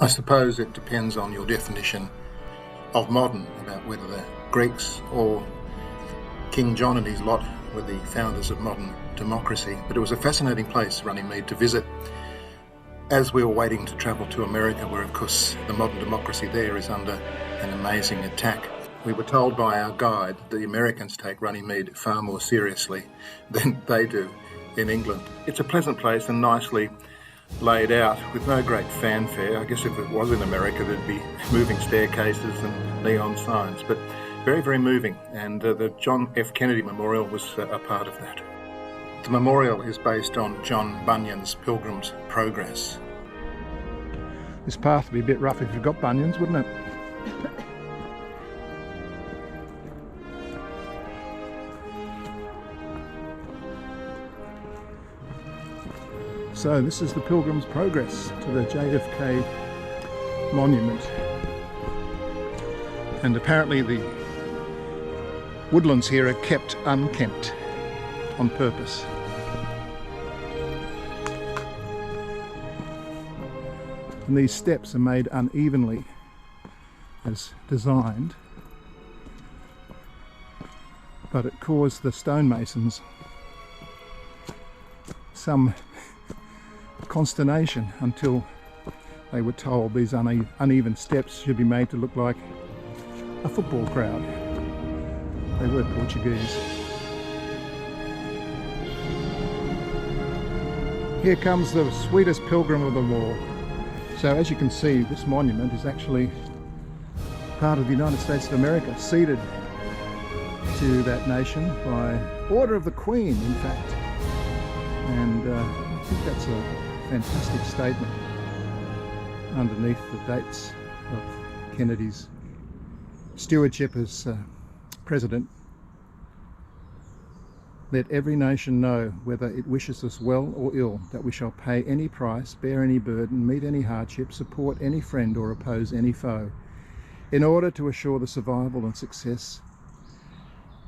I suppose it depends on your definition of modern, about whether the Greeks or King John and his lot were the founders of modern democracy. But it was a fascinating place, Runnymede, to visit as we were waiting to travel to America, where of course the modern democracy there is under an amazing attack. We were told by our guide that the Americans take Runnymede far more seriously than they do in England. It's a pleasant place and nicely laid out with no great fanfare. I guess if it was in America, there'd be moving staircases and neon signs, but very, very moving. And the John F. Kennedy Memorial was a part of that. The memorial is based on John Bunyan's Pilgrim's Progress. This path would be a bit rough if you've got bunions, wouldn't it? So this is the Pilgrim's Progress to the JFK monument, and apparently the woodlands here are kept unkempt on purpose. And these steps are made unevenly as designed, but it caused the stonemasons some consternation until they were told these uneven steps should be made to look like a football crowd. They were Portuguese. Here comes the sweetest pilgrim of them all. So as you can see, this monument is actually part of the United States of America, ceded to that nation by order of the Queen, in fact. And I think that's a fantastic statement underneath the dates of Kennedy's stewardship as president. Let every nation know, whether it wishes us well or ill, that we shall pay any price, bear any burden, meet any hardship, support any friend or oppose any foe, in order to assure the survival and success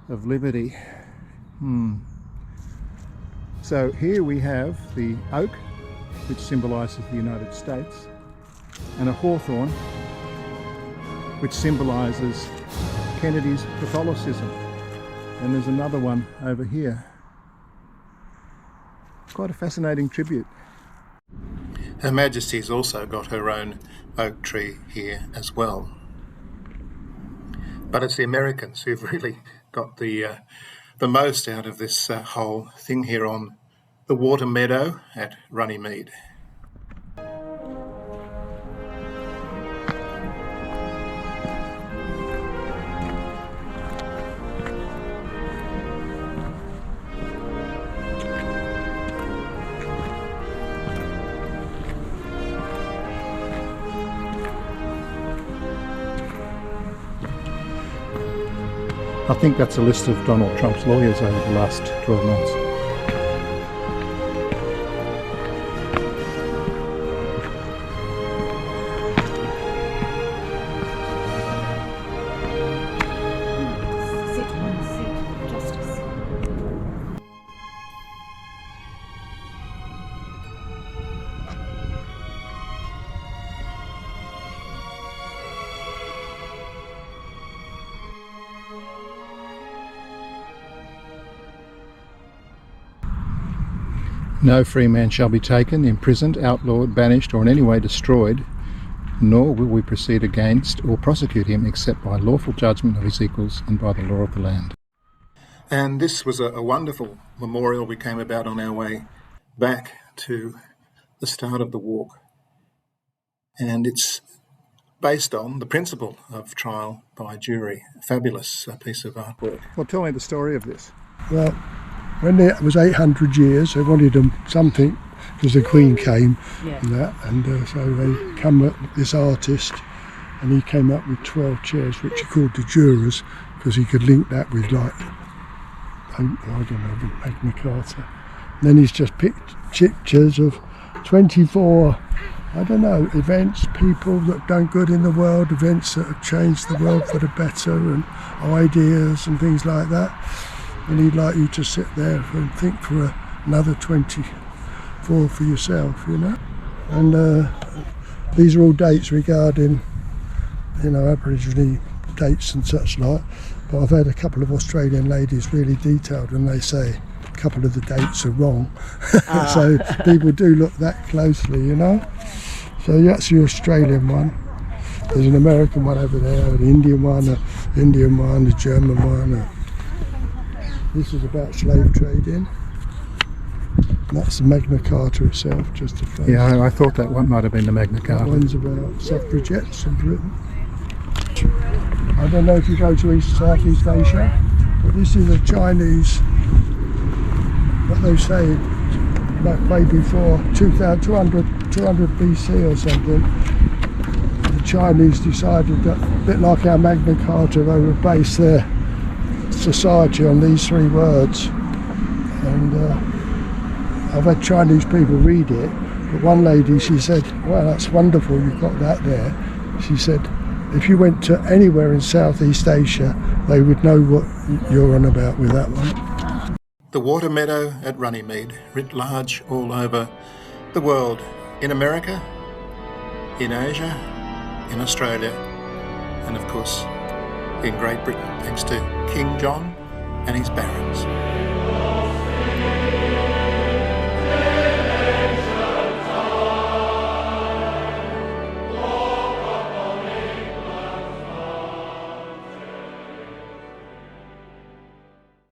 of liberty. So here we have the oak, which symbolises the United States, and a hawthorn, which symbolises Kennedy's Catholicism. And there's another one over here. Quite a fascinating tribute. Her Majesty's also got her own oak tree here as well. But it's the Americans who've really got the most out of this whole thing here on the water meadow at Runnymede. I think that's a list of Donald Trump's lawyers over the last 12 months. No free man shall be taken, imprisoned, outlawed, banished, or in any way destroyed, nor will we proceed against or prosecute him except by lawful judgment of his equals and by the law of the land. And this was a wonderful memorial we came about on our way back to the start of the walk. And it's based on the principle of trial by jury. A fabulous piece of artwork. Well, tell me the story of this. Well, when it was 800 years, they wanted them something because the Queen came and that, and so they come up with this artist, and he came up with 12 chairs, which he called the jurors, because he could link that with, like, I don't know, Magna Carta. And then he's just picked pictures of 24, I don't know, events, people that have done good in the world, events that have changed the world for the better, and ideas and things like that. And he'd like you to sit there and think for another 24 for yourself, you know. And These are all dates regarding, you know, Aboriginal dates and such like. But I've had a couple of Australian ladies really detailed, and they say a couple of the dates are wrong. So people do look that closely, you know. So that's the Australian one. There's an American one over there, an Indian one, a German one. This is about slave trading. That's the Magna Carta itself, just a face. Yeah, I thought that one might have been the Magna That Carta. one's about suffragettes in Britain. I don't know if you go to Southeast Asia, but this is a Chinese, what they say, like way before 200 BC or something. The Chinese decided that, a bit like our Magna Carta, they would base their society on these three words. And I've had Chinese people read it, but one lady, she said, well, that's wonderful, you've got that there. She said, if you went to anywhere in Southeast Asia, they would know what you're on about with that one. The water meadow at Runnymede, writ large all over the world, in America, in Asia, in Australia, and of course in Great Britain, thanks to King John and his barons.